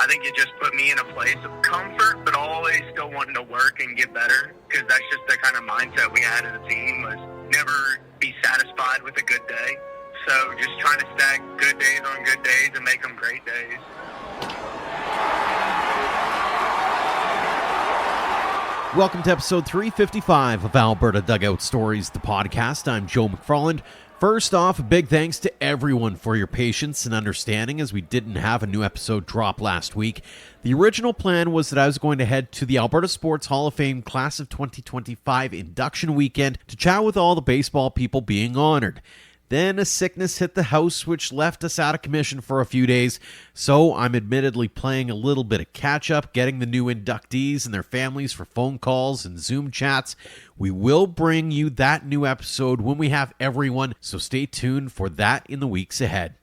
think it just put me in a place of comfort, but always still wanting to work and get better, because that's just the kind of mindset we had as a team, was never be satisfied with a good day. So just trying to stack good days on good days and make them great days. Welcome to episode 355 of Alberta Dugout Stories, the podcast. I'm Joe McFarland. First off, a big thanks to everyone for your patience and understanding as we didn't have a new episode drop last week. The original plan was that I was going to head to the Alberta Sports Hall of Fame Class of 2025 induction weekend to chat with all the baseball people being honored. Then a sickness hit the house, which left us out of commission for a few days, so I'm admittedly playing a little bit of catch-up, getting the new inductees and their families for phone calls and Zoom chats. We will bring you that new episode when we have everyone, so stay tuned for that in the weeks ahead.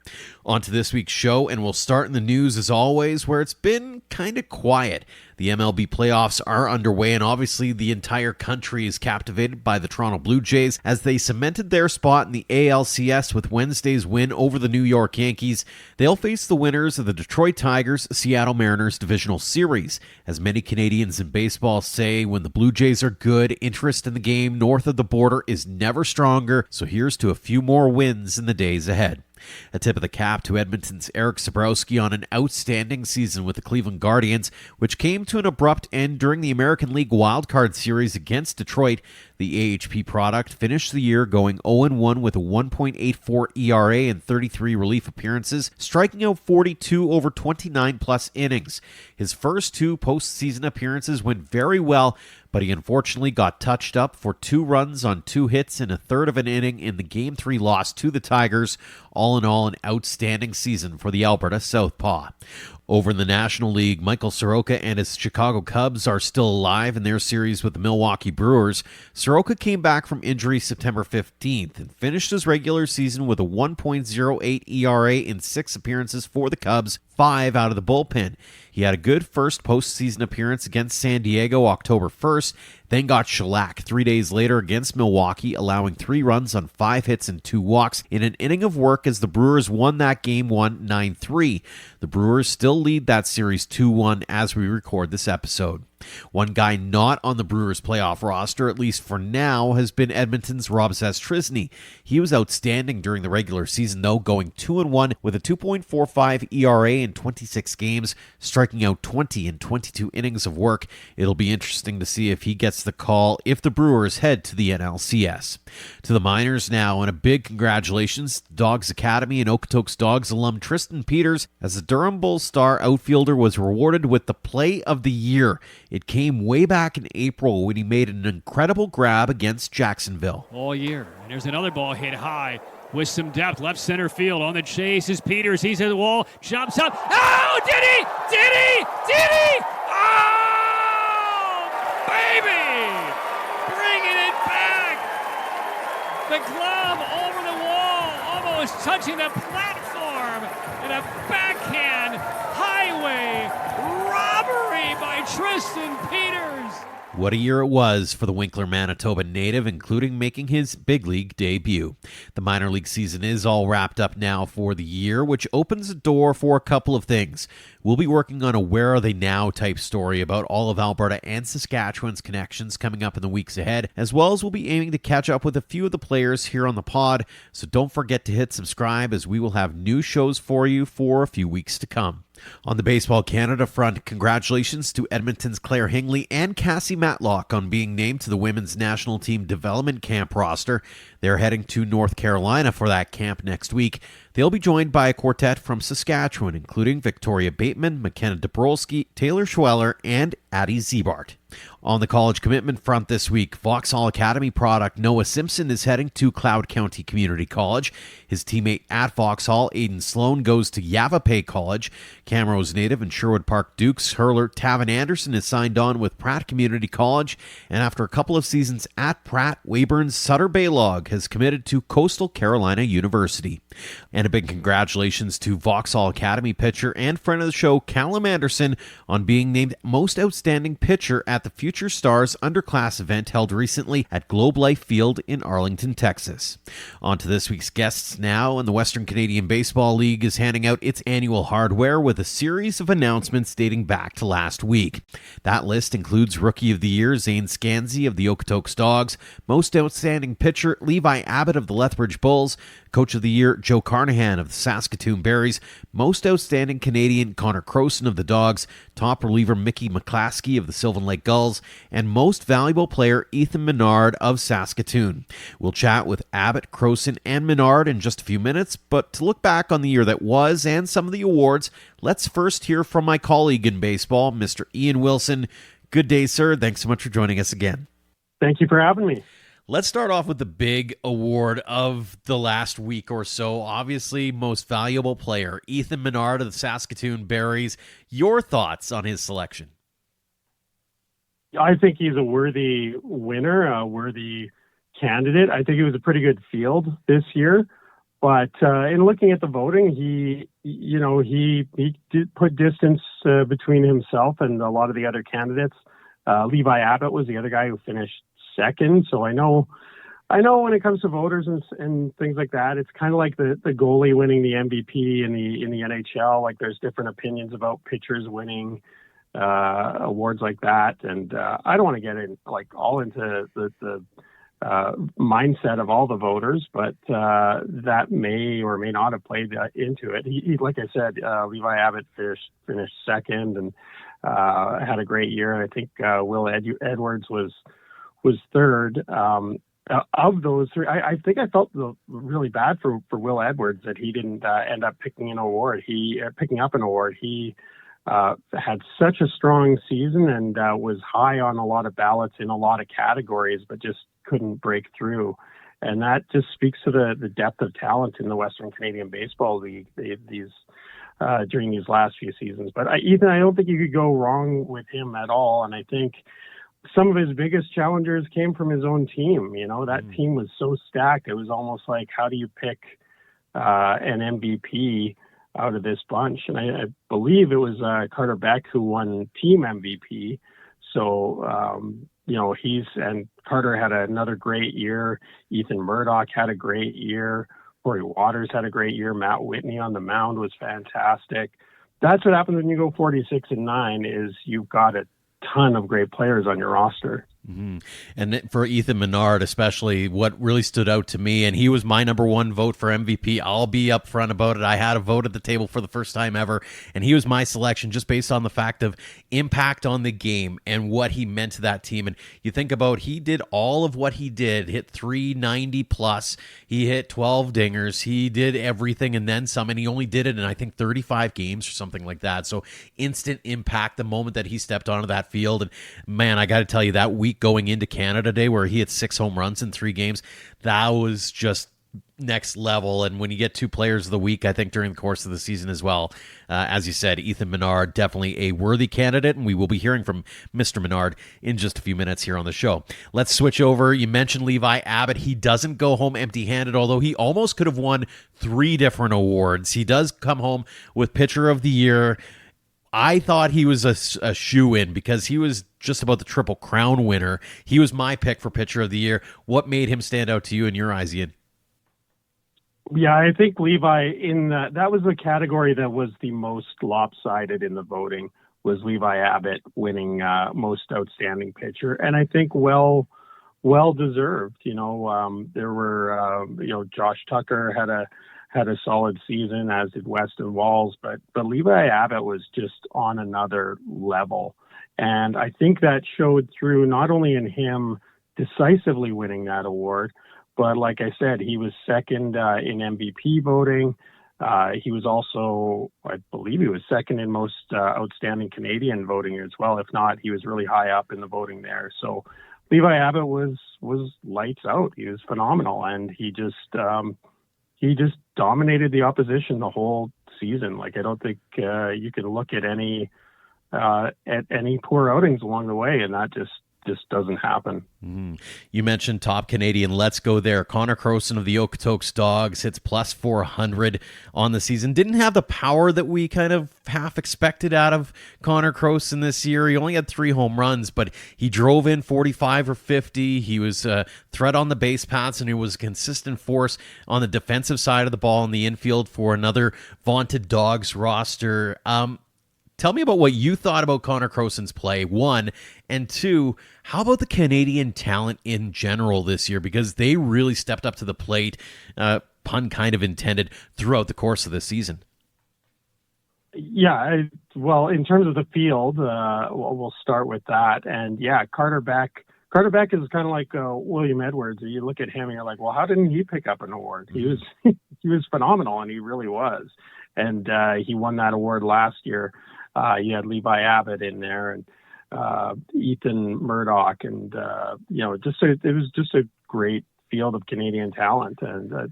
On to this week's show, and we'll start in the news as always, where it's been kind of quiet. The MLB playoffs are underway, and obviously the entire country is captivated by the Toronto Blue Jays as they cemented their spot in the ALCS with Wednesday's win over the New York Yankees. They'll face the winners of the Detroit Tigers Seattle Mariners divisional series. As many Canadians in baseball say, when the Blue Jays are good, interest in the game north of the border is never stronger, so here's to a few more wins in the days ahead. A tip of the cap to Edmonton's Eric Sabrowski on an outstanding season with the Cleveland Guardians, which came to an abrupt end during the American League wildcard series against Detroit. The AHP product finished the year going 0-1 with a 1.84 ERA and 33 relief appearances, striking out 42 over 29-plus innings. His first two postseason appearances went very well, but he unfortunately got touched up for 2 runs on 2 hits in a third of an inning in the Game 3 loss to the Tigers. All in all, an outstanding season for the Alberta Southpaw. Over in the National League, Michael Soroka and his Chicago Cubs are still alive in their series with the Milwaukee Brewers. Soroka came back from injury September 15th and finished his regular season with a 1.08 ERA in 6 appearances for the Cubs, 5 out of the bullpen. He had a good first postseason appearance against San Diego October 1st, then got shellacked 3 days later against Milwaukee, allowing 3 runs on 5 hits and 2 walks in an inning of work as the Brewers won that game 9-3. The Brewers still lead that series 2-1 as we record this episode. One guy not on the Brewers' playoff roster, at least for now, has been Edmonton's Rob Zastryzny. He was outstanding during the regular season, though, going 2-1 with a 2.45 ERA in 26 games, striking out 20 in 22 innings of work. It'll be interesting to see if he gets the call if the Brewers head to the NLCS. To the minors now, and a big congratulations to Dawgs Academy and Okotoks Dawgs alum Tristan Peters, as the Durham Bulls star outfielder was rewarded with the Play of the Year. It came way back in April when he made an incredible grab against Jacksonville. All year. And there's another ball hit high with some depth. Left center field on the chase is Peters. He's at the wall. Jumps up. Oh, did he? Did he? Did he? Oh, baby! Bringing it back. The glove over the wall, almost touching the platform. And a backhand highway robbery by Tristan Peters. What a year it was for the Winkler, Manitoba native, including making his big league debut. The minor league season is all wrapped up now for the year, which opens the door for a couple of things. We'll be working on a Where Are They Now type story about all of Alberta and Saskatchewan's connections coming up in the weeks ahead, as well as we'll be aiming to catch up with a few of the players here on the pod, so don't forget to hit subscribe as we will have new shows for you for a few weeks to come. On the Baseball Canada front, congratulations to Edmonton's Claire Hingley and Cassie Matlock on being named to the Women's National Team Development Camp roster. They're heading to North Carolina for that camp next week. They'll be joined by a quartet from Saskatchewan, including Victoria Bateman, McKenna Dabrowski, Taylor Schweller, and Addie Ziebart. On the college commitment front this week, Vauxhall Academy product Noah Simpson is heading to Cloud County Community College. His teammate at Vauxhall, Aiden Sloan, goes to Yavapai College. Camrose native and Sherwood Park Dukes hurler Tavin Anderson is signed on with Pratt Community College. And after a couple of seasons at Pratt, Weyburn's Sutter Baylog has committed to Coastal Carolina University. And And a big congratulations to Vauxhall Academy pitcher and friend of the show, Callum Anderson, on being named Most Outstanding Pitcher at the Future Stars Underclass event held recently at Globe Life Field in Arlington, Texas. On to this week's guests now, and the Western Canadian Baseball League is handing out its annual hardware with a series of announcements dating back to last week. That list includes Rookie of the Year Zane Scanzi of the Okotoks Dawgs, Most Outstanding Pitcher Levi Abbott of the Lethbridge Bulls, Coach of the Year Joe Carnahan of the Saskatoon Berries, Most Outstanding Canadian Connor Crowson of the Dawgs, Top Reliever Mickey McClaskey of the Sylvan Lake Gulls, and Most Valuable Player Ethan Menard of Saskatoon. We'll chat with Abbott, Crowson, and Menard in just a few minutes, but to look back on the year that was and some of the awards, let's first hear from my colleague in baseball, Mr. Ian Wilson. Good day, sir. Thanks so much for joining us again. Thank you for having me. Let's start off with the big award of the last week or so. Obviously, Most Valuable Player, Ethan Menard of the Saskatoon Berries. Your thoughts on his selection? I think he's a worthy winner, a worthy candidate. I think it was a pretty good field this year. But in looking at the voting, he did put distance between himself and a lot of the other candidates. Levi Abbott was the other guy who finished second. So I know when it comes to voters and things like that, it's kind of like the goalie winning the MVP in the NHL. Like there's different opinions about pitchers winning awards like that. And I don't want to get in all into the mindset of all the voters, but that may or may not have played into it. He like I said, Levi Abbott finished second and had a great year. I think Will Edwards was third. Of those three, I think I felt really bad for Will Edwards that he didn't end up picking up an award. He had such a strong season and was high on a lot of ballots in a lot of categories, but just couldn't break through. And that just speaks to the depth of talent in the Western Canadian Baseball League during these last few seasons. But Ethan, I don't think you could go wrong with him at all. And I think some of his biggest challengers came from his own team. That team was so stacked. It was almost like, how do you pick an MVP out of this bunch? And I believe it was Carter Beck who won team MVP. So, and Carter had another great year. Ethan Murdoch had a great year. Corey Waters had a great year. Matt Whitney on the mound was fantastic. That's what happens when you go 46-9 is you've got a ton of great players on your roster. Mm-hmm. And for Ethan Menard, especially, what really stood out to me, and he was my number one vote for MVP. I'll be upfront about it. I had a vote at the table for the first time ever, and he was my selection just based on the fact of impact on the game and what he meant to that team. And you think about, he did all of what he did, hit 390 plus, he hit 12 dingers, he did everything and then some, and he only did it in, I think, 35 games or something like that. So instant impact the moment that he stepped onto that field. And man, I got to tell you, that week going into Canada Day where he hit 6 home runs in 3 games, that was just next level. And when you get 2 players of the week, I think during the course of the season as well, as you said, Ethan Menard, definitely a worthy candidate, and we will be hearing from Mr. Menard in just a few minutes here on the show. Let's switch over. You mentioned Levi Abbott. He doesn't go home empty-handed, although he almost could have won 3 different awards. He does come home with Pitcher of the Year. I thought he was a shoo-in because he was just about the Triple Crown winner. He was my pick for Pitcher of the Year. What made him stand out to you in your eyes, Ian? Yeah, I think Levi, that was the category that was the most lopsided in the voting, was Levi Abbott winning Most Outstanding Pitcher. And I think well deserved. There were, Josh Tucker had a solid season, as did Weston Walls, but Levi Abbott was just on another level. And I think that showed through not only in him decisively winning that award, but like I said, he was second in MVP voting. He was also, I believe he was second in Most Outstanding Canadian voting as well. If not, he was really high up in the voting there. So Levi Abbott was lights out. He was phenomenal. And he just dominated the opposition the whole season. Like, I don't think you can look at any poor outings along the way and that just just doesn't happen. You mentioned top Canadian. Let's go there. Connor Crowson of the Okotoks Dawgs hits plus 400 on the season. Didn't have the power that we kind of half expected out of Connor Crowson this year. He only had 3 home runs, but he drove in 45 or 50. He was a threat on the base paths, and he was a consistent force on the defensive side of the ball in the infield for another vaunted Dawgs roster. Tell me about what you thought about Connor Crowson's play, 1, and 2, how about the Canadian talent in general this year? Because they really stepped up to the plate, pun kind of intended, throughout the course of the season. Yeah, well, in terms of the field, we'll start with that. And yeah, Carter Beck is kind of like William Edwards. You look at him and you're like, well, how didn't he pick up an award? He was phenomenal, and he really was. And he won that award last year. You had Levi Abbott in there, and Ethan Murdoch, and it was just a great field of Canadian talent, and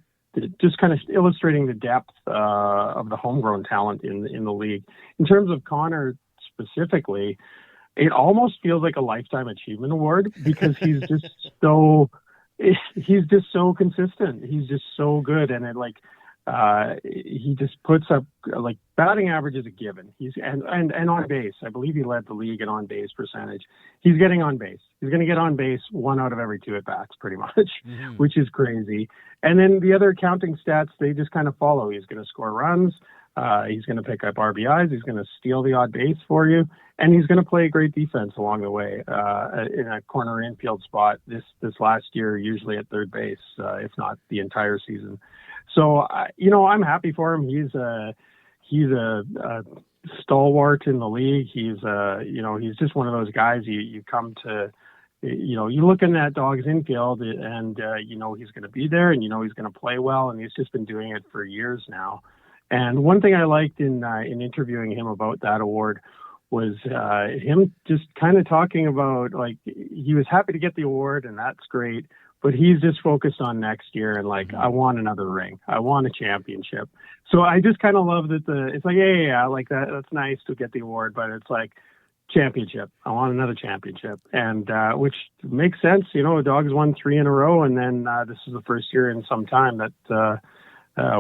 just kind of illustrating the depth of the homegrown talent in the league. In terms of Connor specifically, it almost feels like a lifetime achievement award because he's just so consistent. He's just so good, and he just puts up batting average is a given. He's and on base. I believe he led the league in on base percentage. He's getting on base. He's going to get on base 1 out of every 2 at bats, pretty much, which is crazy. And then the other counting stats, they just kind of follow. He's going to score runs. He's going to pick up RBIs. He's going to steal the odd base for you, and he's going to play great defense along the way in a corner infield spot. This last year, usually at third base, if not the entire season. So, I'm happy for him. He's a stalwart in the league. He's just one of those guys you come to, you look in that Dawgs infield and, he's going to be there, and, he's going to play well, and he's just been doing it for years now. And one thing I liked in interviewing him about that award was him just kind of talking about, he was happy to get the award, and that's great. But he's just focused on next year and I want another ring. I want a championship. So I just kind of love that it's that's nice to get the award, but it's championship. I want another championship. And which makes sense. Dawgs won 3 in a row, and then this is the first year in some time that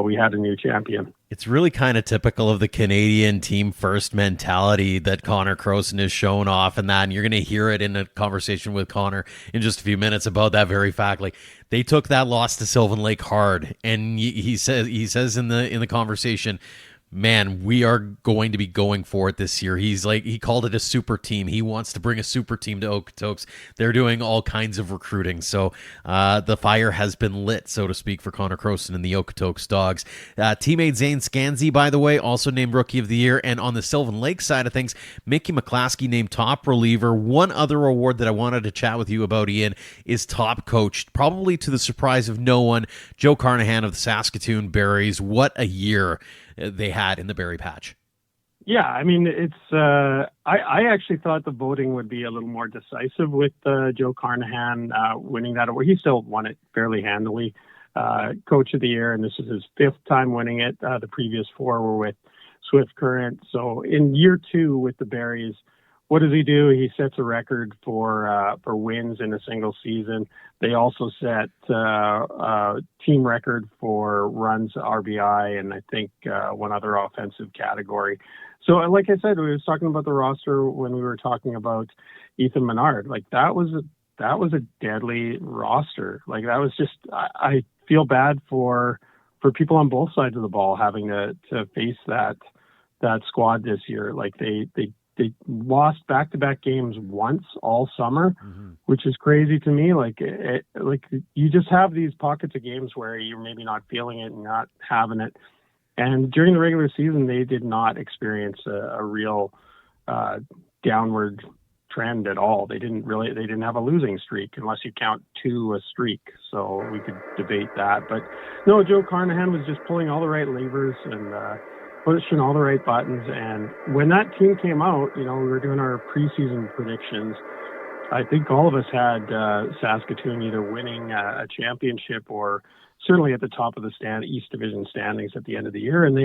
we had a new champion. It's really kind of typical of the Canadian team first mentality that Connor Crowson has shown off, and you're going to hear it in a conversation with Connor in just a few minutes about that very fact. They took that loss to Sylvan Lake hard, and he says in the conversation, man, we are going to be going for it this year. He called it a super team. He wants to bring a super team to Okotoks. They're doing all kinds of recruiting. So the fire has been lit, so to speak, for Connor Crowson and the Okotoks Dawgs. Teammate Zane Scanzi, by the way, also named Rookie of the Year. And on the Sylvan Lake side of things, Mickey McClaskey named top reliever. One other award that I wanted to chat with you about, Ian, is top coach. Probably to the surprise of no one, Joe Carnahan of the Saskatoon Berries. What a year they had in the berry patch. Yeah, I mean, it's I actually thought the voting would be a little more decisive with Joe Carnahan winning that award. He still won it fairly handily, Coach of the Year, and this is his 5th time winning it. The previous 4 were with Swift Current. So in year 2 with the Berries, what does he do? He sets a record for wins in a single season. They also set team record for runs, RBI, and I think one other offensive category. So, like I said, we were talking about the roster when we were talking about Ethan Menard. That was a deadly roster. That was just I feel bad for people on both sides of the ball having to face that squad this year. They lost back-to-back games once all summer, which is crazy to me. You just have these pockets of games where you're maybe not feeling it and not having it. And during the regular season, they did not experience a real downward trend at all. They didn't have a losing streak unless you count 2 a streak. So we could debate that. But no, Joe Carnahan was just pulling all the right levers and pushing all the right buttons. And when that team came out, we were doing our preseason predictions. I think all of us had Saskatoon either winning a championship or certainly at the top of the East Division standings at the end of the year. And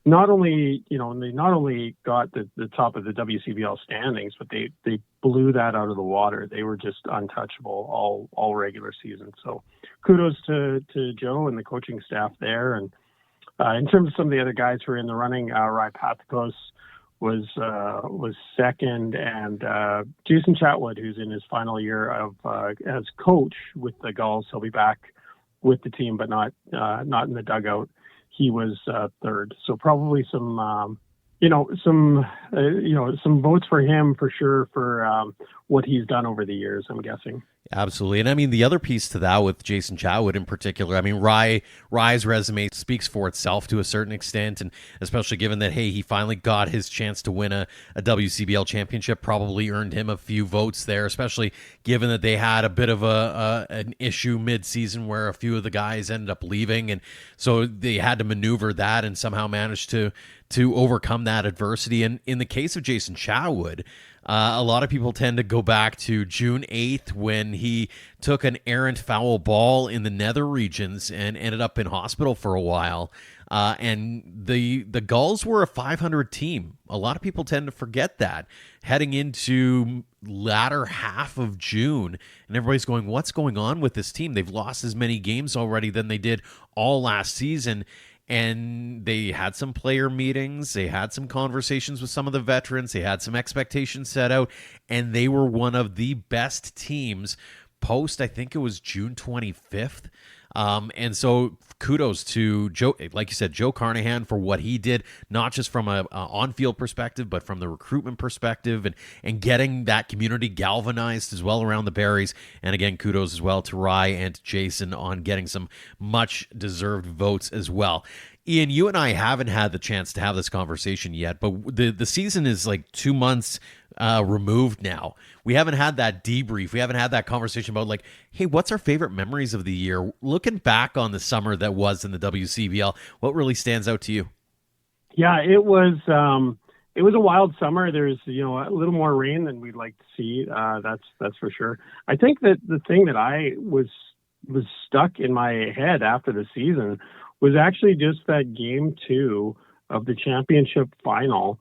not only, you know, they not only got the top of the WCBL standings, but they blew that out of the water. They were just untouchable all regular season. So kudos to Joe and the coaching staff there. And in terms of some of the other guys who are in the running, Rai Pathakos was second, and Jason Chatwood, who's in his final year of as coach with the Gulls, he'll be back with the team, but not in the dugout. He was third. So probably some votes for him for sure for what he's done over the years, I'm guessing. Absolutely. And I mean, the other piece to that with Jason Chatwood in particular, I mean, Rye's resume speaks for itself to a certain extent, and especially given that, hey, he finally got his chance to win a WCBL championship, probably earned him a few votes there, especially given that they had a bit of an issue mid-season where a few of the guys ended up leaving, and so they had to maneuver that and somehow managed to overcome that adversity. And in the case of Jason Chatwood, a lot of people tend to go back to June 8th when he took an errant foul ball in the nether regions and ended up in hospital for a while. And the Gulls were a 500 team. A lot of people tend to forget that heading into latter half of June, and everybody's going, what's going on with this team? They've lost as many games already than they did all last season. And they had some player meetings, they had some conversations with some of the veterans, they had some expectations set out, and they were one of the best teams post, I think it was June 25th. And so kudos to Joe, like you said, Joe Carnahan for what he did, not just from a on-field perspective, but from the recruitment perspective and getting that community galvanized as well around the Berries. And again, kudos as well to Rye and to Jason on getting some much deserved votes as well. Ian, you and I haven't had the chance to have this conversation yet, but the season is like 2 months removed now. We haven't had that debrief. We haven't had that conversation about like, hey, what's our favorite memories of the year? Looking back on the summer that was in the WCBL, what really stands out to you? Yeah, it was a wild summer. There's, you know, a little more rain than we'd like to see. That's for sure. I think that the thing that I was stuck in my head after the season was actually just that game 2 of the championship final,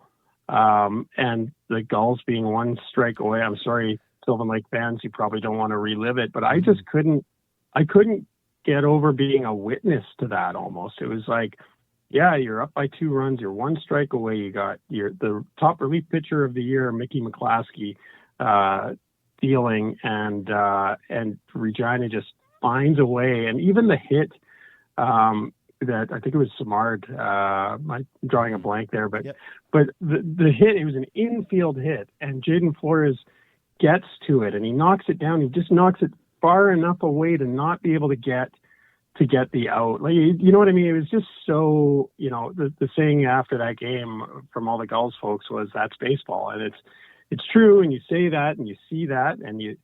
and the Gulls being one strike away. I'm sorry, Sylvan Lake fans, you probably don't want to relive it, but I just couldn't get over being a witness to that almost. It was like, yeah, you're up by 2 runs, you're one strike away, you got the top relief pitcher of the year, Mickey McClaskey, dealing, and Regina just finds a way. And even the hit, that I think it was Samard, I'm drawing a blank there, but the hit, it was an infield hit, and Jaden Flores gets to it and he knocks it down. He just knocks it far enough away to not be able to get the out. Like, you know what I mean? It was just so, you know, the saying after that game from all the Gulls folks was, that's baseball. And it's true. And you say that and you see that and you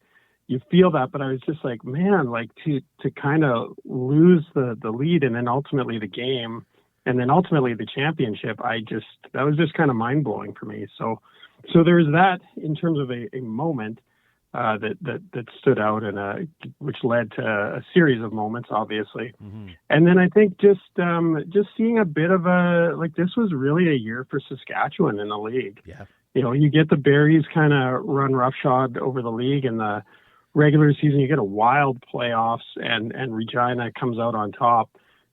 feel that, but I was just like, man, like to kind of lose the lead and then ultimately the game and then ultimately the championship, that was just kind of mind blowing for me. So there's that in terms of a moment that stood out and which led to a series of moments, obviously. Mm-hmm. And then I think just seeing a bit of this was really a year for Saskatchewan in the league. Yeah. You know, you get the Berries kind of run roughshod over the league in the regular season, you get a wild playoffs and Regina comes out on top,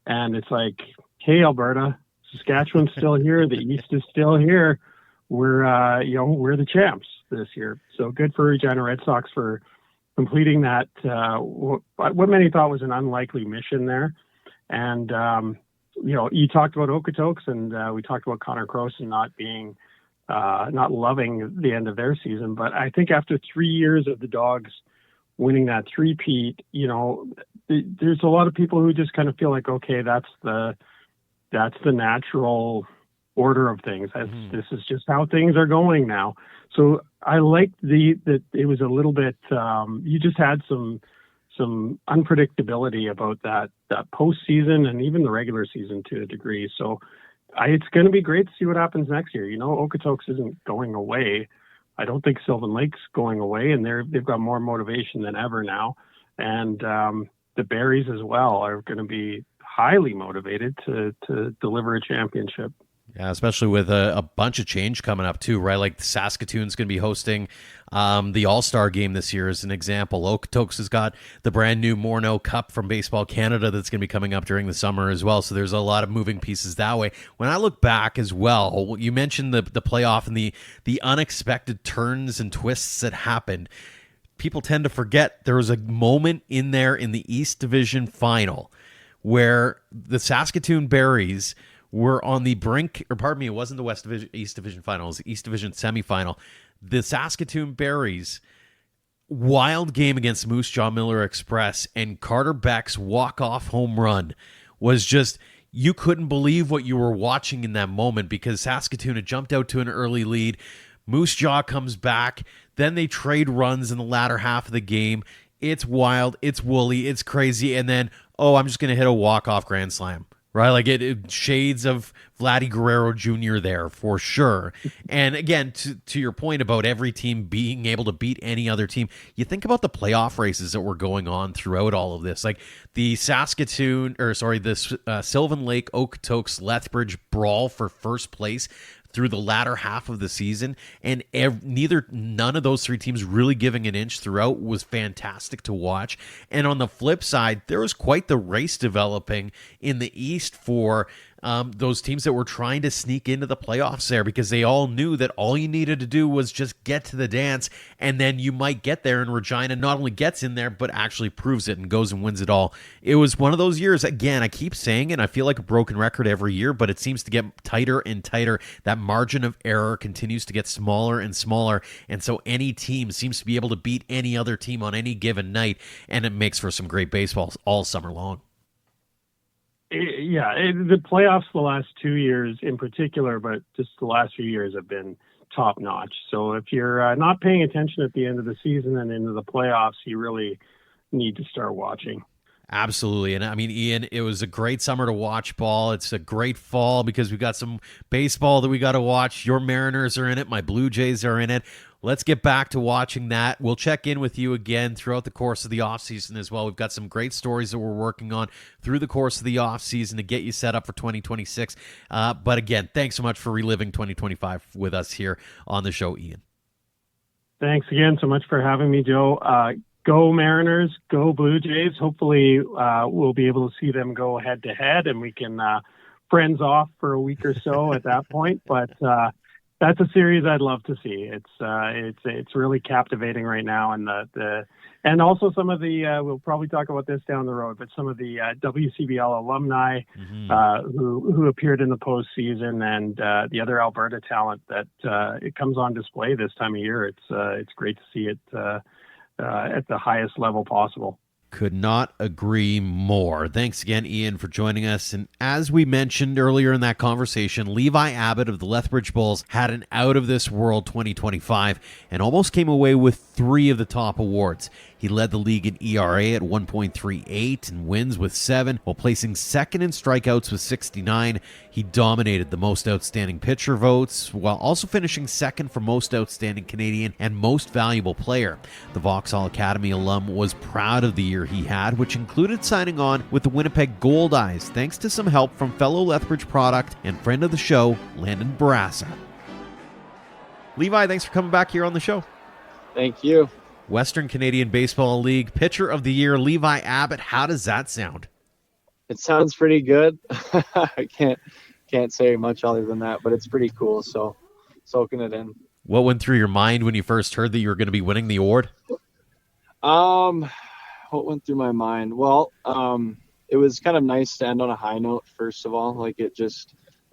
and it's like, hey, Alberta, Saskatchewan's still here, the East is still here, we're the champs this year. So good for Regina Red Sox for completing that what many thought was an unlikely mission there. And you talked about Okotoks, and we talked about Connor Crowson not loving the end of their season, but I think after 3 years of the Dawgs winning that three-peat, you know, there's a lot of people who just kind of feel like, okay, that's the natural order of things. This is just how things are going now. So I liked that it was a little bit, you just had some unpredictability about that postseason and even the regular season to a degree. So it's going to be great to see what happens next year. You know, Okotoks isn't going away. I don't think Sylvan Lake's going away, and they've got more motivation than ever now. And the Berries as well are going to be highly motivated to deliver a championship. Yeah, especially with a bunch of change coming up too, right? Like Saskatoon's going to be hosting the All-Star game this year as an example. Okotoks has got the brand new Morneau Cup from Baseball Canada that's going to be coming up during the summer as well. So there's a lot of moving pieces that way. When I look back as well, you mentioned the playoff and the unexpected turns and twists that happened. People tend to forget there was a moment in there in the East Division final where the Saskatoon Berries were on the brink, or pardon me, it wasn't the East Division final, it was the East Division semifinal. The Saskatoon Berries, wild game against Moose Jaw Miller Express, and Carter Beck's walk-off home run was just, you couldn't believe what you were watching in that moment because Saskatoon had jumped out to an early lead. Moose Jaw comes back, then they trade runs in the latter half of the game. It's wild, it's woolly, it's crazy, and then, I'm just going to hit a walk-off grand slam. Right, like it shades of Vladdy Guerrero Jr. there for sure. And again, to your point about every team being able to beat any other team, you think about the playoff races that were going on throughout all of this. Like the Sylvan Lake Okotoks Lethbridge brawl for first place through the latter half of the season, and none of those three teams really giving an inch throughout was fantastic to watch. And on the flip side, there was quite the race developing in the East for those teams that were trying to sneak into the playoffs there, because they all knew that all you needed to do was just get to the dance, and then you might get there, and Regina not only gets in there, but actually proves it and goes and wins it all. It was one of those years, again, I keep saying it, I feel like a broken record every year, but it seems to get tighter and tighter. That margin of error continues to get smaller and smaller, and so any team seems to be able to beat any other team on any given night, and it makes for some great baseball all summer long. The playoffs the last 2 years in particular, but just the last few years have been top notch. So if you're not paying attention at the end of the season and into the playoffs, you really need to start watching. Absolutely. And I mean, Ian, it was a great summer to watch ball. It's a great fall because we've got some baseball that we got to watch. Your Mariners are in it. My Blue Jays are in it. Let's get back to watching that. We'll check in with you again throughout the course of the offseason as well. We've got some great stories that we're working on through the course of the offseason to get you set up for 2026. But again, thanks so much for reliving 2025 with us here on the show, Ian. Thanks again so much for having me, Joe. Go Mariners, go Blue Jays. Hopefully we'll be able to see them go head-to-head, and we can friends off for a week or so at that point. But that's a series I'd love to see. It's really captivating right now, and and also some of the we'll probably talk about this down the road, but some of the WCBL alumni who appeared in the postseason, and the other Alberta talent that it comes on display this time of year. It's great to see it at the highest level possible. Could not agree more. Thanks again, Ian, for joining us. And as we mentioned earlier in that conversation, Levi Abbott of the Lethbridge Bulls had an out-of-this-world 2025 and almost came away with 3 of the top awards. He led the league in ERA at 1.38 and wins with 7, while placing second in strikeouts with 69. He dominated the most outstanding pitcher votes, while also finishing second for most outstanding Canadian and most valuable player. The Vauxhall Academy alum was proud of the year he had, which included signing on with the Winnipeg Gold Eyes, thanks to some help from fellow Lethbridge product and friend of the show, Landon Barassa. Levi, thanks for coming back here on the show. Thank you. Western Canadian Baseball League Pitcher of the Year, Levi Abbott. How does that sound? It sounds pretty good. I can't say much other than that, but it's pretty cool. So soaking it in. What went through your mind when you first heard that you were going to be winning the award? What went through my mind? Well, it was kind of nice to end on a high note. First of all, like it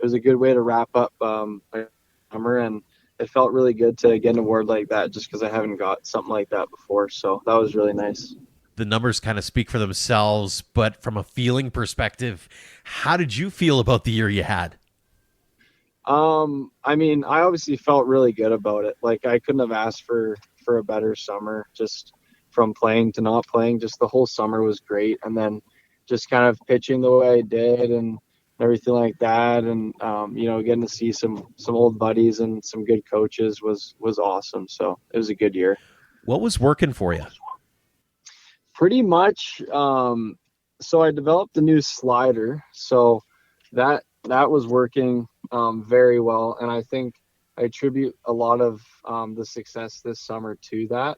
was a good way to wrap up my summer, and it felt really good to get an award like that just because I haven't got something like that before. So that was really nice. The numbers kind of speak for themselves, but from a feeling perspective, how did you feel about the year you had? I mean, I obviously felt really good about it. Like I couldn't have asked for a better summer, just from playing to not playing. Just the whole summer was great. And then just kind of pitching the way I did and everything like that, and getting to see some old buddies and some good coaches was awesome. So it was a good year. What was working for you? Pretty much. So I developed a new slider. So that that was working very well. And I think I attribute a lot of the success this summer to that.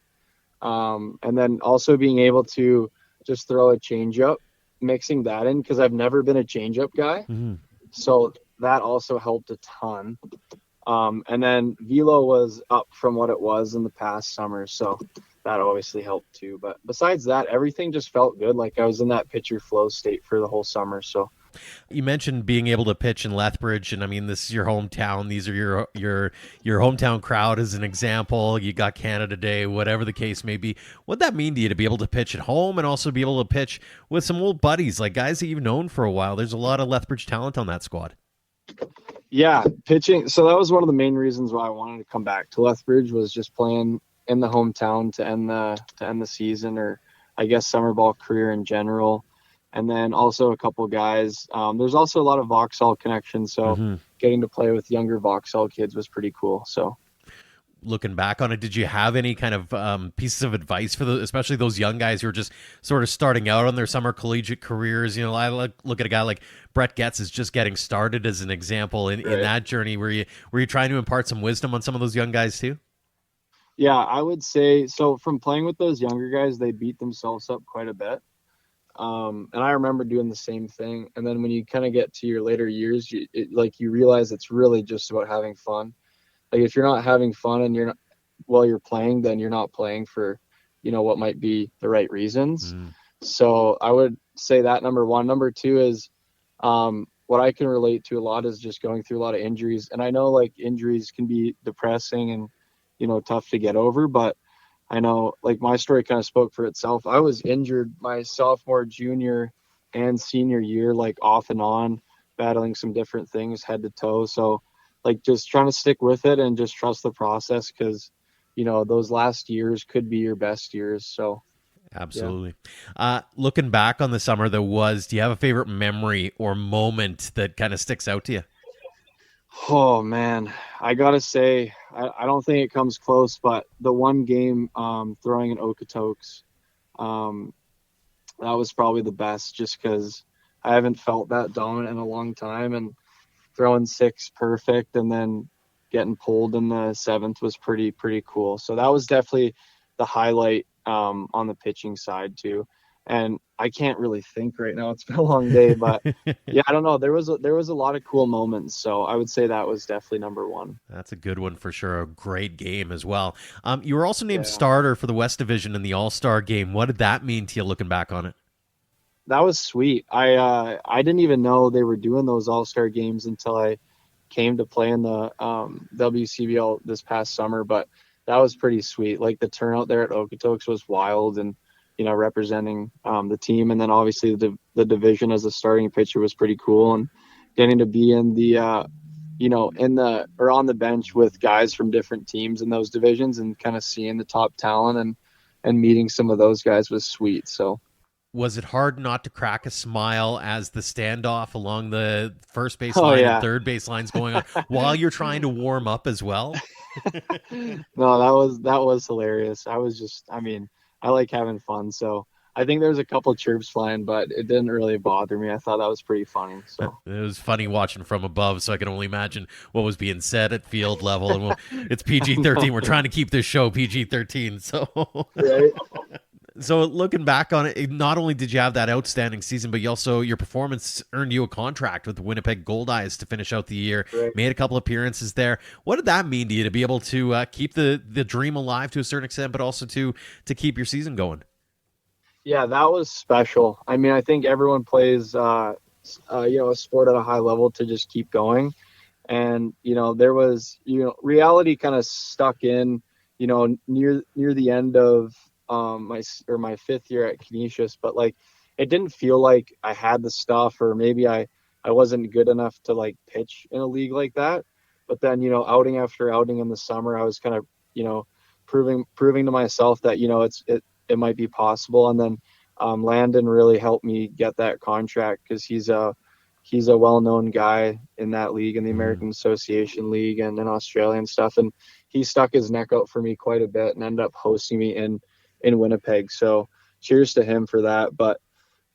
And then also being able to just throw a changeup, mixing that in, because I've never been a changeup guy. Mm-hmm. So that also helped a ton. And then velo was up from what it was in the past summer, so that obviously helped too. But besides that, everything just felt good. Like I was in that pitcher flow state for the whole summer. So You mentioned being able to pitch in Lethbridge, and I mean, this is your hometown. These are your hometown crowd as an example. You got Canada Day, whatever the case may be. What'd that mean to you to be able to pitch at home and also be able to pitch with some old buddies, like guys that you've known for a while? There's a lot of Lethbridge talent on that squad. yeah, pitching. So that was one of the main reasons why I wanted to come back to Lethbridge, was just playing in the hometown to end the season, or I guess summer ball career in general. And then also a couple guys. There's also a lot of Vauxhall connections, so getting to play with younger Vauxhall kids was pretty cool. So Looking back on it, did you have any kind of pieces of advice for especially those young guys who are just sort of starting out on their summer collegiate careers? You know, I look at a guy like Brett Getz is just getting started as an example in that journey. Were you trying to impart some wisdom on some of those young guys too? yeah, I would say so. From playing with those younger guys, they beat themselves up quite a bit. And I remember doing the same thing. And then when you kind of get to your later years, you realize it's really just about having fun. Like if you're not having fun and you're playing, then you're not playing for, what might be the right reasons. So I would say that number one. Number two is, what I can relate to a lot is just going through a lot of injuries. And I know like injuries can be depressing and, tough to get over, but I know like my story kind of spoke for itself. I was injured my sophomore, junior, and senior year, like off and on, battling some different things head to toe. So like just trying to stick with it and just trust the process, because, those last years could be your best years. So Absolutely. Yeah. Looking back on the summer do you have a favorite memory or moment that kind of sticks out to you? Oh man, I gotta say, I don't think it comes close, but the one game throwing in Okotoks, that was probably the best, just because I haven't felt that dominant in a long time, and throwing 6 perfect and then getting pulled in the 7th was pretty cool. So that was definitely the highlight on the pitching side too. And I can't really think right now. It's been a long day, but yeah, I don't know. There was a lot of cool moments. So I would say that was definitely number one. That's a good one for sure. A great game as well. You were also named starter for the West Division in the All-Star game. What did that mean to you looking back on it? That was sweet. I didn't even know they were doing those All-Star games until I came to play in the WCBL this past summer, but that was pretty sweet. Like the turnout there at Okotoks was wild, and representing the team, and then obviously the division as a starting pitcher was pretty cool, and getting to be in the on the bench with guys from different teams in those divisions, and kind of seeing the top talent and meeting some of those guys was sweet. So was it hard not to crack a smile as the standoff along the first base line and third base lines going on while you're trying to warm up as well? No, that was hilarious. I like having fun, so I think there's a couple chirps flying, but it didn't really bother me. I thought that was pretty funny. So it was funny watching from above, so I can only imagine what was being said at field level. And it's PG-13. We're trying to keep this show PG-13, so right. So looking back on it, not only did you have that outstanding season, but your performance earned you a contract with the Winnipeg Goldeyes to finish out the year. Right. Made a couple appearances there. What did that mean to you to be able to keep the dream alive to a certain extent, but also to keep your season going? Yeah, that was special. I mean, I think everyone plays, a sport at a high level to just keep going. And, there was, reality kind of stuck in, near the end of my 5th year at Canisius, but like it didn't feel like I had the stuff, or maybe I wasn't good enough to like pitch in a league like that. But then outing after outing in the summer, I was kind of proving to myself that it might be possible. And then Landon really helped me get that contract, because he's a well-known guy in that league, in the American Association League and in Australia and stuff, and he stuck his neck out for me quite a bit and ended up hosting me in Winnipeg. So cheers to him for that. But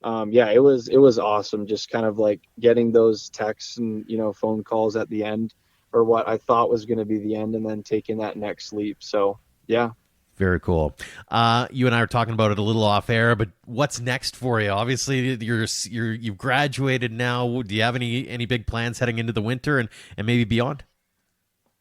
yeah, it was awesome. Just kind of like getting those texts and, phone calls at the end, or what I thought was going to be the end, and then taking that next leap. So yeah. Very cool. You and I were talking about it a little off air, but what's next for you? Obviously, you've graduated now. Do you have any big plans heading into the winter and maybe beyond?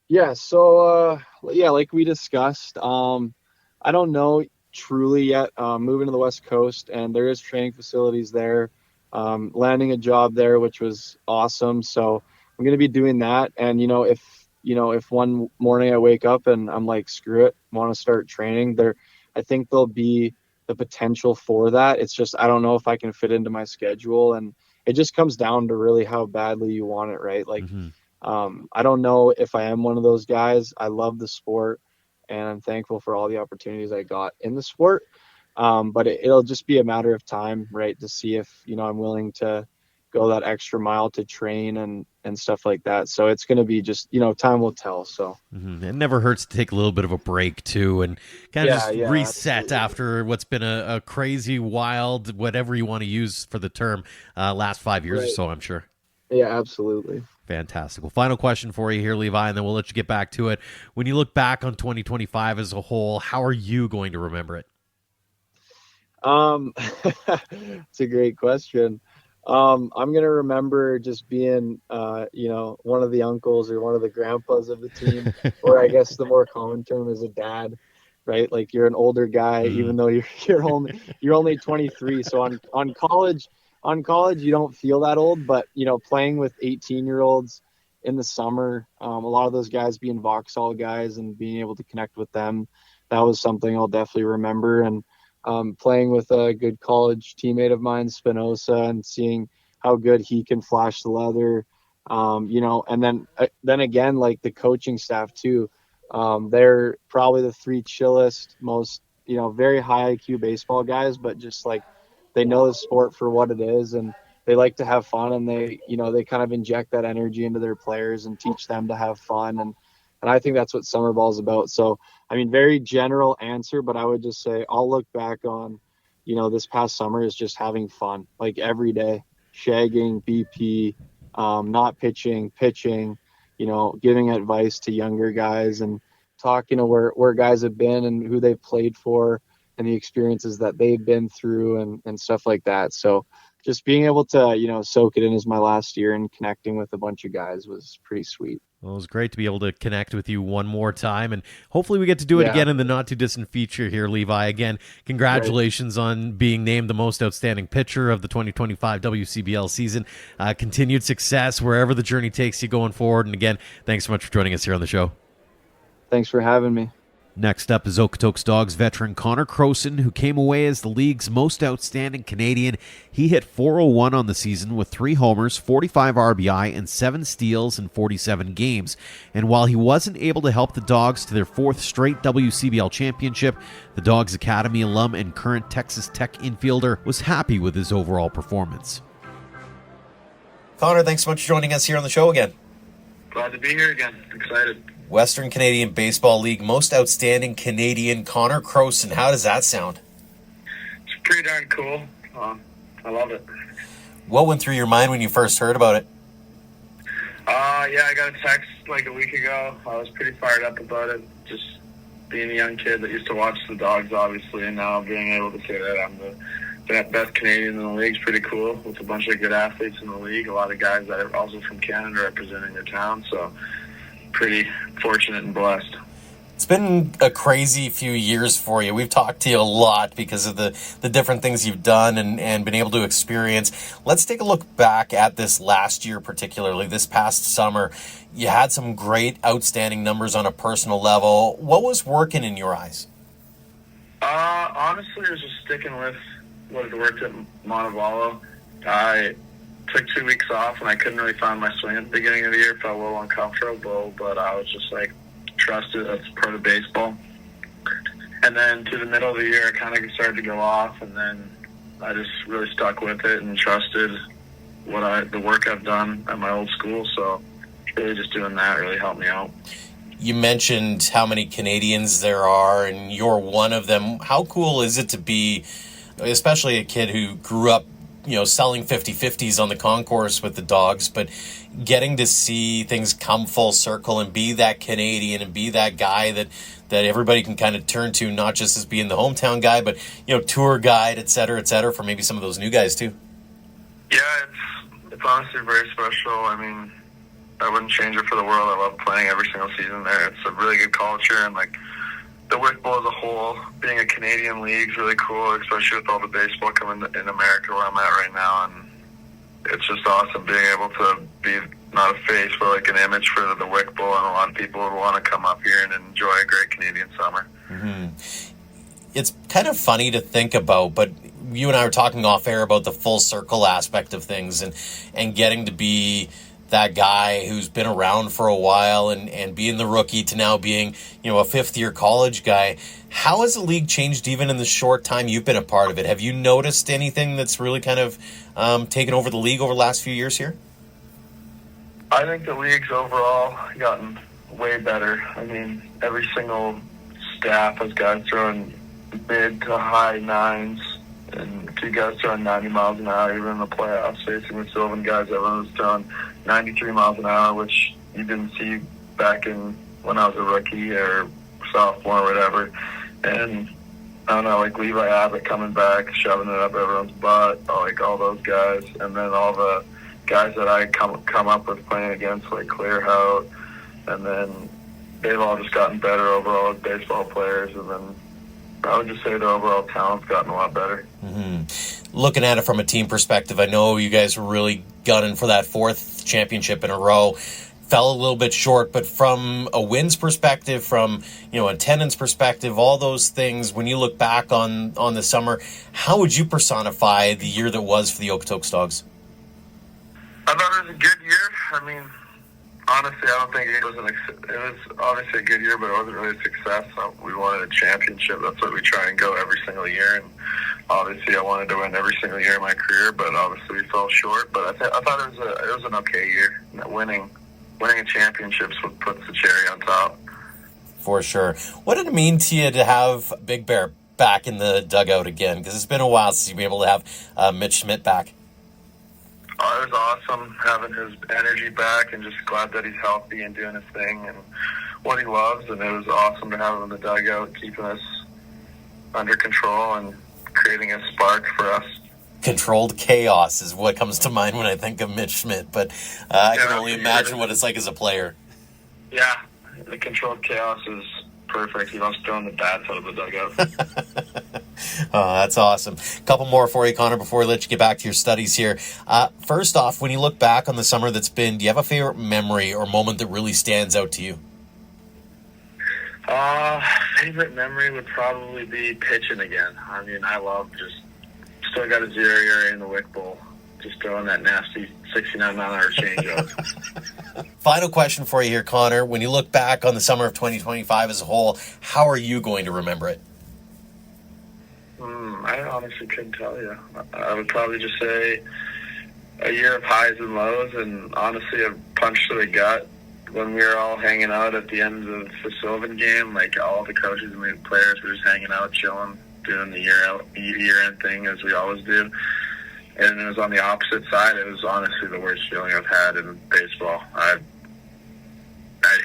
Yeah. So yeah, like we discussed, I don't know truly yet. Moving to the West Coast, and there is training facilities there. Landing a job there, which was awesome. So I'm going to be doing that. And if one morning I wake up and I'm like, screw it, want to start training there, I think there'll be the potential for that. It's just, I don't know if I can fit into my schedule, and it just comes down to really how badly you want it, right? Like, I don't know if I am one of those guys. I love the sport, and I'm thankful for all the opportunities I got in the sport. But it'll just be a matter of time, right, to see if, I'm willing to go that extra mile to train and stuff like that. So it's going to be just, time will tell. So It never hurts to take a little bit of a break too, and kind of reset absolutely. After what's been a crazy, wild, whatever you want to use for the term, last 5 years or so, I'm sure. Yeah, absolutely. Fantastic. Well, final question for you here, Levi, and then we'll let you get back to it. When you look back on 2025 as a whole, how are you going to remember it? It's a great question. I'm going to remember just being, one of the uncles or one of the grandpas of the team, or I guess the more common term is a dad, right? Like, you're an older guy, even though you're only 23. So on college, you don't feel that old, but playing with 18-year-olds in the summer, a lot of those guys being Vauxhall guys and being able to connect with them, that was something I'll definitely remember. And playing with a good college teammate of mine, Spinoza, and seeing how good he can flash the leather, and then again, like the coaching staff too. They're probably the three chillest, most, very high IQ baseball guys, but just like, they know the sport for what it is, and they like to have fun, and they kind of inject that energy into their players and teach them to have fun. And I think that's what summer ball is about. So, I mean, very general answer, but I would just say I'll look back on, this past summer is just having fun, like every day, shagging, BP, not pitching, giving advice to younger guys and talking to where guys have been and who they've played for and the experiences that they've been through and stuff like that. So just being able to, soak it in as my last year and connecting with a bunch of guys was pretty sweet. Well, it was great to be able to connect with you one more time, and hopefully we get to do it again in the not-too-distant future here, Levi. Again, congratulations on being named the most outstanding pitcher of the 2025 WCBL season. Continued success wherever the journey takes you going forward, and again, thanks so much for joining us here on the show. Thanks for having me. Next up is Okotoks Dawgs veteran Connor Crowson, who came away as the league's most outstanding Canadian. He hit .401 on the season with 3 homers, 45 RBI, and 7 steals in 47 games. And while he wasn't able to help the Dawgs to their 4th straight WCBL championship, the Dawgs Academy alum and current Texas Tech infielder was happy with his overall performance. Connor, thanks so much for joining us here on the show again. Glad to be here again. Excited. Western Canadian Baseball League most outstanding Canadian Connor Crowson. How does that sound? It's pretty darn cool. I love it. What went through your mind when you first heard about it? Yeah, I got a text like a week ago. I was pretty fired up about it. Just being a young kid that used to watch the Dawgs, obviously, and now being able to say that I'm the best Canadian in the league is pretty cool. With a bunch of good athletes in the league, a lot of guys that are also from Canada representing their town. So pretty fortunate and blessed. It's been a crazy few years for you. We've talked to you a lot because of the different things you've done and been able to experience. Let's take a look back at this last year, particularly this past summer. You had some great, outstanding numbers on a personal level. What was working in your eyes? Honestly, it was just sticking with what had worked at Montevallo. I took 2 weeks off and I couldn't really find my swing at the beginning of the year. Felt a little uncomfortable, but I was just like, trust it, that's part of baseball. And then to the middle of the year, I kind of started to go off, and then I just really stuck with it and trusted the work I've done at my old school. So really just doing that really helped me out. You mentioned how many Canadians there are, and you're one of them. How cool is it to be, especially a kid who grew up selling 50-50s on the concourse with the Dawgs, but getting to see things come full circle and be that Canadian and be that guy that everybody can kind of turn to, not just as being the hometown guy, but, tour guide, et cetera, for maybe some of those new guys too. Yeah, it's honestly very special. I mean, I wouldn't change it for the world. I love playing every single season there. It's a really good culture, and the WIC Bowl as a whole, being a Canadian league is really cool, especially with all the baseball coming in America where I'm at right now. And it's just awesome being able to be not a face, but an image for the WIC Bowl, and a lot of people would want to come up here and enjoy a great Canadian summer. Mm-hmm. It's kind of funny to think about, but you and I were talking off air about the full circle aspect of things and getting to be that guy who's been around for a while and being the rookie to now being, a fifth-year college guy. How has the league changed even in the short time you've been a part of it? Have you noticed anything that's really kind of taken over the league over the last few years here? I think the league's overall gotten way better. I mean, every single staff has guys throwing mid to high nines, and two guys throwing 90 miles an hour, even in the playoffs, facing the Sylvan guys. Everyone was throwing 93 miles an hour, which you didn't see back in when I was a rookie or sophomore or whatever. And I don't know, Levi Abbott coming back, shoving it up everyone's butt, all those guys. And then all the guys that I come up with playing against, Clearhout. And then they've all just gotten better overall as baseball players. And then I would just say the overall talent's gotten a lot better. Mm-hmm. Looking at it from a team perspective, I know you guys were really gunning for that fourth championship in a row. Fell a little bit short, but from a wins perspective, from attendance perspective, all those things, when you look back on the summer, how would you personify the year that was for the Okotoks Dawgs? I thought it was a good year. I mean, honestly, I don't think it was obviously a good year, but it wasn't really a success. We wanted a championship. That's what we try and go every single year. And obviously, I wanted to win every single year of my career, but obviously we fell short. But I thought it was an okay year. Winning a championship puts the cherry on top. For sure. What did it mean to you to have Big Bear back in the dugout again? Because it's been a while since you've been able to have Mitch Schmidt back. Oh, it was awesome having his energy back, and just glad that he's healthy and doing his thing and what he loves. And it was awesome to have him in the dugout, keeping us under control and creating a spark for us. Controlled chaos is what comes to mind when I think of Mitch Schmidt, but I can only imagine what it's like as a player. Yeah, the controlled chaos is perfect. He loves throwing the bats out of the dugout. Oh, that's awesome. A couple more for you, Connor, before we let you get back to your studies here. First off, when you look back on the summer that's been, do you have a favorite memory or moment that really stands out to you? Favorite memory would probably be pitching again. I mean, I love still got a 0 ERA in the WIC Bowl. Just throwing that nasty 69-mile-an-hour changeup. Final question for you here, Connor. When you look back on the summer of 2025 as a whole, how are you going to remember it? I honestly couldn't tell you. I would probably just say a year of highs and lows, and honestly a punch to the gut when we were all hanging out at the end of the Sylvan game. All the coaches and the players were just hanging out, chilling, doing the year-end thing as we always do. And it was on the opposite side. It was honestly the worst feeling I've had in baseball. I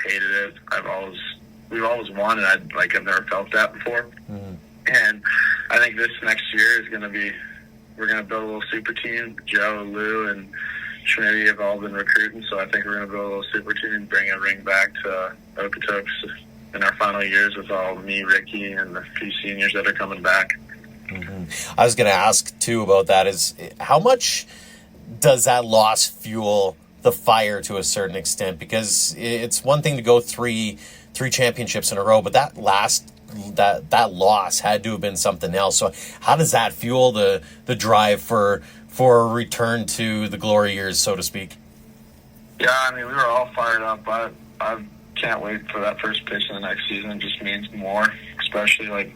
hated it. We've always won, and I've never felt that before. Mm. And I think this next year is going to be, we're going to build a little super team. Joe, Lou, and Schmidt have all been recruiting, so I think we're going to build a little super team and bring a ring back to Okotoks in our final years with all me, Ricky, and the few seniors that are coming back. Mm-hmm. I was going to ask, too, about that is how much does that loss fuel the fire to a certain extent? Because it's one thing to go three championships in a row, but that loss had to have been something else. So how does that fuel the drive for a return to the glory years, so to speak? Yeah, I mean, we were all fired up. I can't wait for that first pitch in the next season. It just means more, especially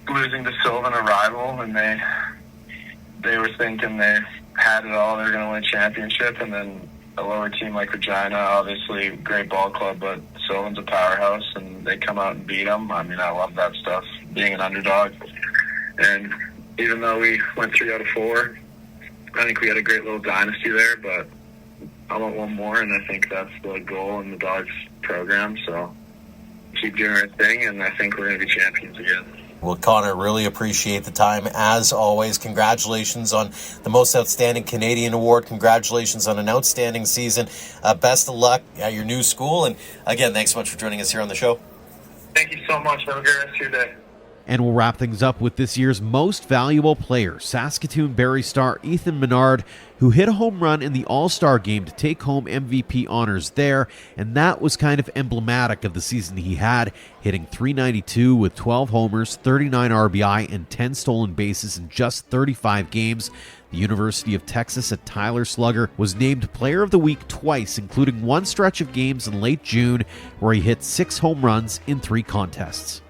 losing to Sylvan, a rival, and they were thinking they had it all. They were going to win a championship, and then a lower team like Regina, obviously great ball club, but Sylvan's a powerhouse, and they come out and beat them. I mean, I love that stuff, being an underdog. And even though we went 3 out of 4. I think we had a great little dynasty there, but I want one more, and I think that's the goal in the Dawgs program. So keep doing our thing, and I think we're going to be champions again. Well, Connor, really appreciate the time as always. Congratulations on the Most Outstanding Canadian Award. Congratulations on an outstanding season. Best of luck at your new school. And again, thanks so much for joining us here on the show. Thank you so much. Have a good rest of your day. And we'll wrap things up with this year's most valuable player, Saskatoon Berries star Ethan Menard, who hit a home run in the All-Star game to take home MVP honors there, and that was kind of emblematic of the season he had, hitting .392 with 12 homers, 39 RBI, and 10 stolen bases in just 35 games. The University of Texas at Tyler Slugger was named Player of the Week twice, including one stretch of games in late June where he hit 6 home runs in 3 contests.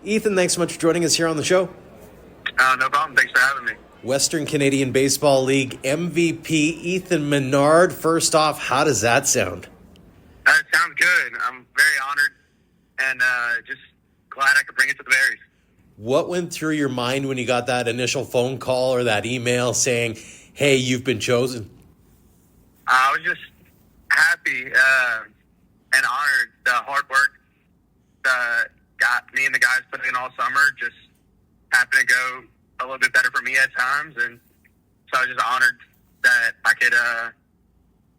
Ethan, thanks so much for joining us here on the show. No problem. Thanks for having me. Western Canadian Baseball League MVP Ethan Menard. First off, how does that sound? It sounds good. I'm very honored and just glad I could bring it to the Berries. What went through your mind when you got that initial phone call or that email saying, hey, you've been chosen? I was just happy and honored. The hard work got me and the guys put in all summer just happened to go a little bit better for me at times, and so I was just honored that I could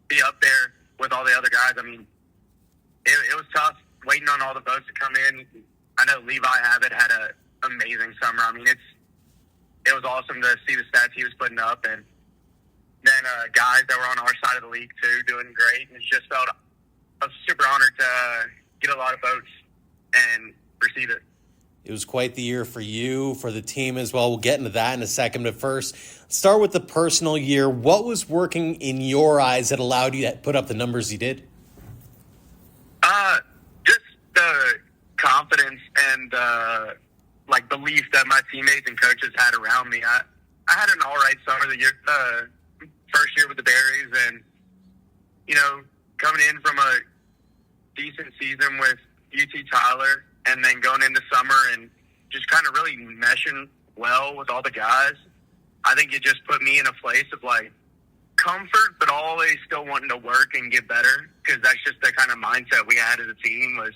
be up there with all the other guys. I mean, it was tough waiting on all the votes to come in. I know Levi Abbott had an amazing summer. I mean, it was awesome to see the stats he was putting up, and then guys that were on our side of the league too doing great. And I was super honored to get a lot of votes and receive it. It was quite the year for you, for the team as well. We'll get into that in a second. But first, let's start with the personal year. What was working in your eyes that allowed you to put up the numbers you did? Just the confidence and belief that my teammates and coaches had around me. I had an all right summer the year, first year with the Berries, and coming in from a decent season with UT Tyler, and then going into summer and just kind of really meshing well with all the guys. I think it just put me in a place of comfort, but always still wanting to work and get better, because that's just the kind of mindset we had as a team, was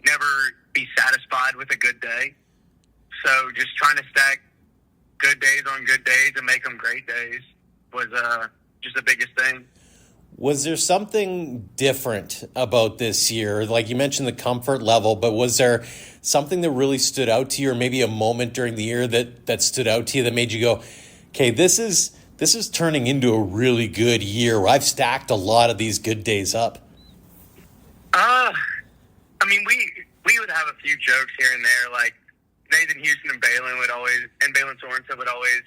never be satisfied with a good day. So just trying to stack good days on good days and make them great days was just the biggest thing. Was there something different about this year? Like you mentioned the comfort level, but was there something that really stood out to you, or maybe a moment during the year that stood out to you that made you go, okay, this is turning into a really good year where I've stacked a lot of these good days up? I mean, we would have a few jokes here and there, like Nathan Houston and Balin Sorensen would always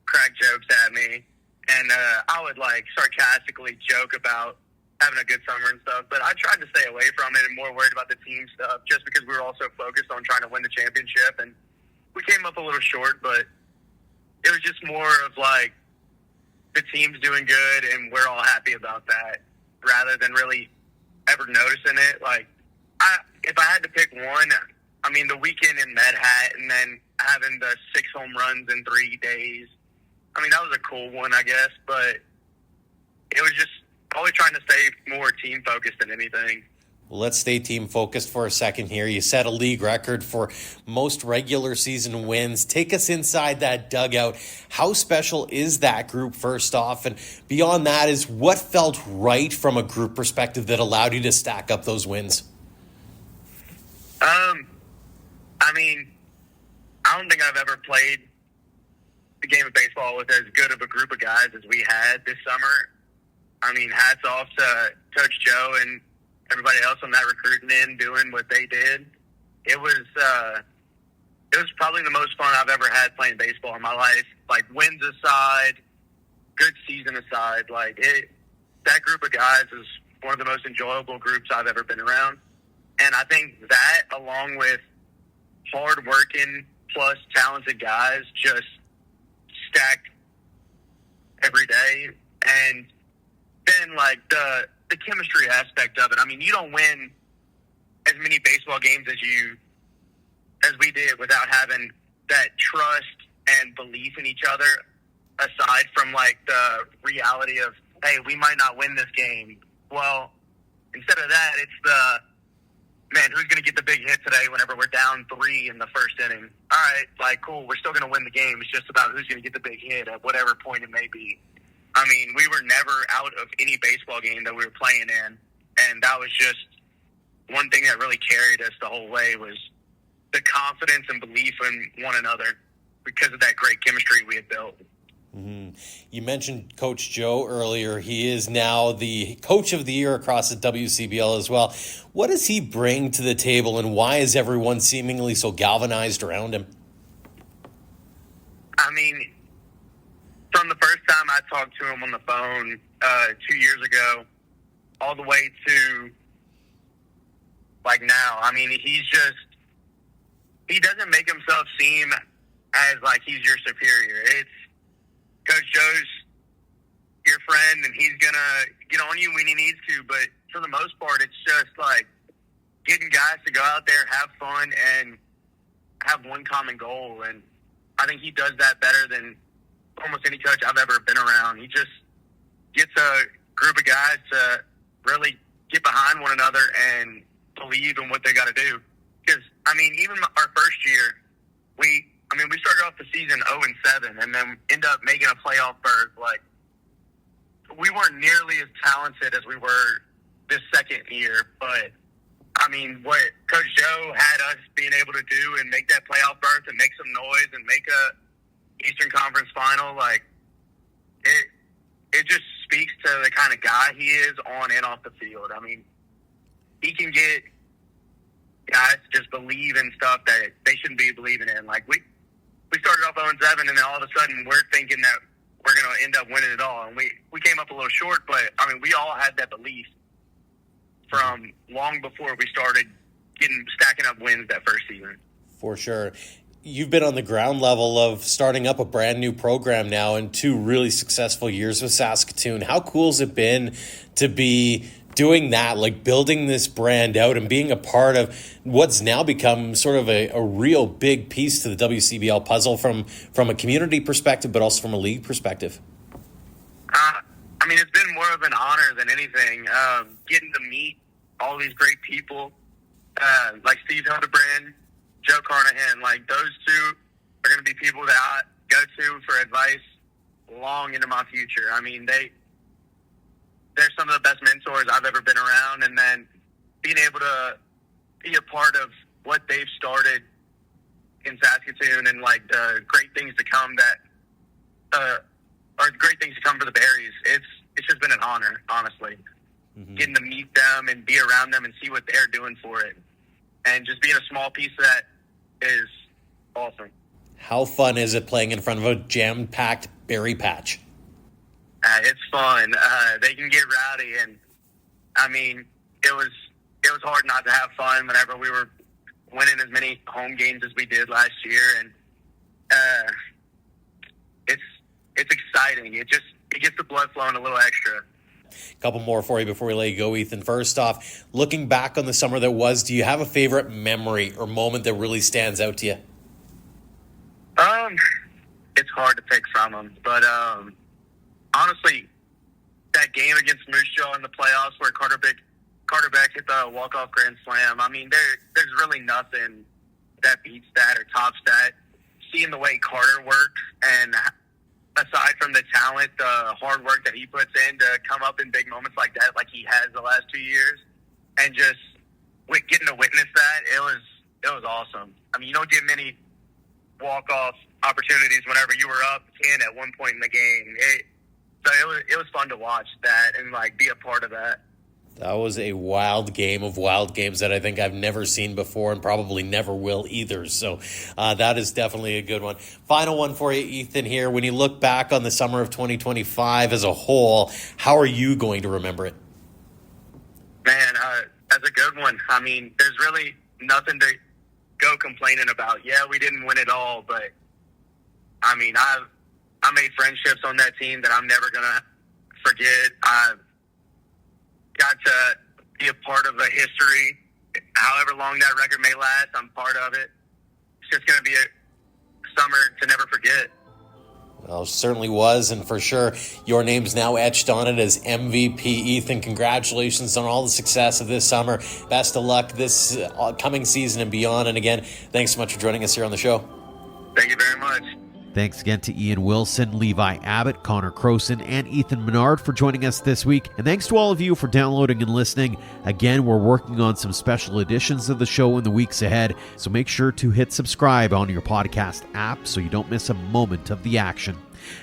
crack jokes at me. And I would sarcastically joke about having a good summer and stuff, but I tried to stay away from it and more worried about the team stuff, just because we were also focused on trying to win the championship. And we came up a little short, but it was just more of the team's doing good and we're all happy about that, rather than really ever noticing it. If I had to pick one, I mean, the weekend in Med Hat and then having the 6 home runs in 3 days, I mean, that was a cool one, I guess, but it was just always trying to stay more team-focused than anything. Well, let's stay team-focused for a second here. You set a league record for most regular season wins. Take us inside that dugout. How special is that group, first off? And beyond that is what felt right from a group perspective that allowed you to stack up those wins? I mean, I don't think I've ever played the game of baseball with as good of a group of guys as we had this summer. I mean, hats off to Coach Joe and everybody else on that recruiting end doing what they did. It was probably the most fun I've ever had playing baseball in my life. Wins aside, good season aside, that group of guys is one of the most enjoyable groups I've ever been around. And I think that, along with hard-working plus talented guys, just stacked every day. And then the chemistry aspect of it. I mean, you don't win as many baseball games as we did without having that trust and belief in each other, aside from like the reality of, hey, we might not win this game. Well, instead of that, it's the, man, who's going to get the big hit today whenever we're down 3 in the first inning? All right, like, cool, we're still going to win the game. It's just about who's going to get the big hit at whatever point it may be. I mean, we were never out of any baseball game that we were playing in, and that was just one thing that really carried us the whole way, was the confidence and belief in one another because of that great chemistry we had built. Mm-hmm. You mentioned Coach Joe earlier. He is now the Coach of the Year across the WCBL as well. What does he bring to the table, and why is everyone seemingly so galvanized around him? I mean, from the first time I talked to him on the phone 2 years ago, all the way to like now, I mean, he doesn't make himself seem as like he's your superior. It's Coach Joe's your friend, and he's gonna get on you when he needs to. But for the most part, it's just like getting guys to go out there, have fun, and have one common goal. And I think he does that better than almost any coach I've ever been around. He just gets a group of guys to really get behind one another and believe in what they got to do. Because, I mean, even our first year, we started off the season 0-7 and then ended up making a playoff berth. Like, we weren't nearly as talented as we were this second year, but I mean, what Coach Joe had us being able to do and make that playoff berth and make some noise and make a Eastern Conference final, like, it just speaks to the kind of guy he is on and off the field. I mean, he can get guys to just believe in stuff that they shouldn't be believing in. Like, we started off 0-7, and then all of a sudden we're thinking that we're going to end up winning it all. And we came up a little short, but, I mean, we all had that belief from long before we started stacking up wins that first season. For sure. You've been on the ground level of starting up a brand new program now in 2 really successful years with Saskatoon. How cool has it been to be doing that, like building this brand out and being a part of what's now become sort of a real big piece to the WCBL puzzle from a community perspective, but also from a league perspective? I mean, it's been more of an honor than anything. Getting to meet all these great people, like Steve Hildebrand, Joe Carnahan, like those two are going to be people that I go to for advice long into my future. I mean, they're some of the best mentors I've ever been around, and then being able to be a part of what they've started in Saskatoon and like the great things to come are great things to come for the Berries. It's just been an honor, honestly. Mm-hmm. Getting to meet them and be around them and see what they're doing for it. And just being a small piece of that is awesome. How fun is it playing in front of a jam-packed berry patch? It's fun. They can get rowdy, and I mean, it was hard not to have fun whenever we were winning as many home games as we did last year, and it's exciting. It gets the blood flowing a little extra. A couple more for you before we let you go, Ethan. First off, looking back on the summer that was, do you have a favorite memory or moment that really stands out to you? It's hard to pick from them, but honestly, that game against Moose Jaw in the playoffs where Carter Beck hit the walk-off grand slam. I mean, there's really nothing that beats that or tops that. Seeing the way Carter works, and aside from the talent, the hard work that he puts in to come up in big moments like that, like he has the last 2 years, and just getting to witness that, it was awesome. I mean, you don't get many walk-off opportunities whenever you were up 10 at one point in the game. So it was fun to watch that and like be a part of that. That was a wild game of wild games that I think I've never seen before and probably never will either. So that is definitely a good one. Final one for you, Ethan, here. When you look back on the summer of 2025 as a whole, how are you going to remember it? Man, that's a good one. I mean, there's really nothing to go complaining about. Yeah, we didn't win it all, but I mean, I made friendships on that team that I'm never going to forget. I got to be a part of a history. However long that record may last, I'm part of it. It's just going to be summer to never forget. Well, certainly was, and for sure, your name's now etched on it as MVP. Ethan, congratulations on all the success of this summer. Best of luck this coming season and beyond. And again, thanks so much for joining us here on the show. Thank you very much. Thanks again to Ian Wilson, Levi Abbott, Connor Crowson, and Ethan Menard for joining us this week. And thanks to all of you for downloading and listening. Again, we're working on some special editions of the show in the weeks ahead, so make sure to hit subscribe on your podcast app so you don't miss a moment of the action.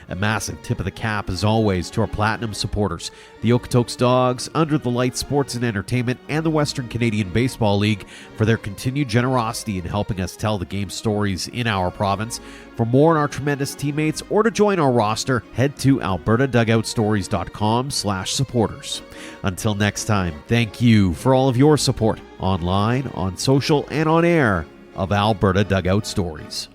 A massive tip of the cap, as always, to our Platinum supporters, the Okotoks Dawgs, Under the Lights Sports and Entertainment, and the Western Canadian Baseball League for their continued generosity in helping us tell the game stories in our province. For more on our tremendous teammates or to join our roster, head to albertadugoutstories.com/supporters. Until next time, thank you for all of your support online, on social, and on air of Alberta Dugout Stories.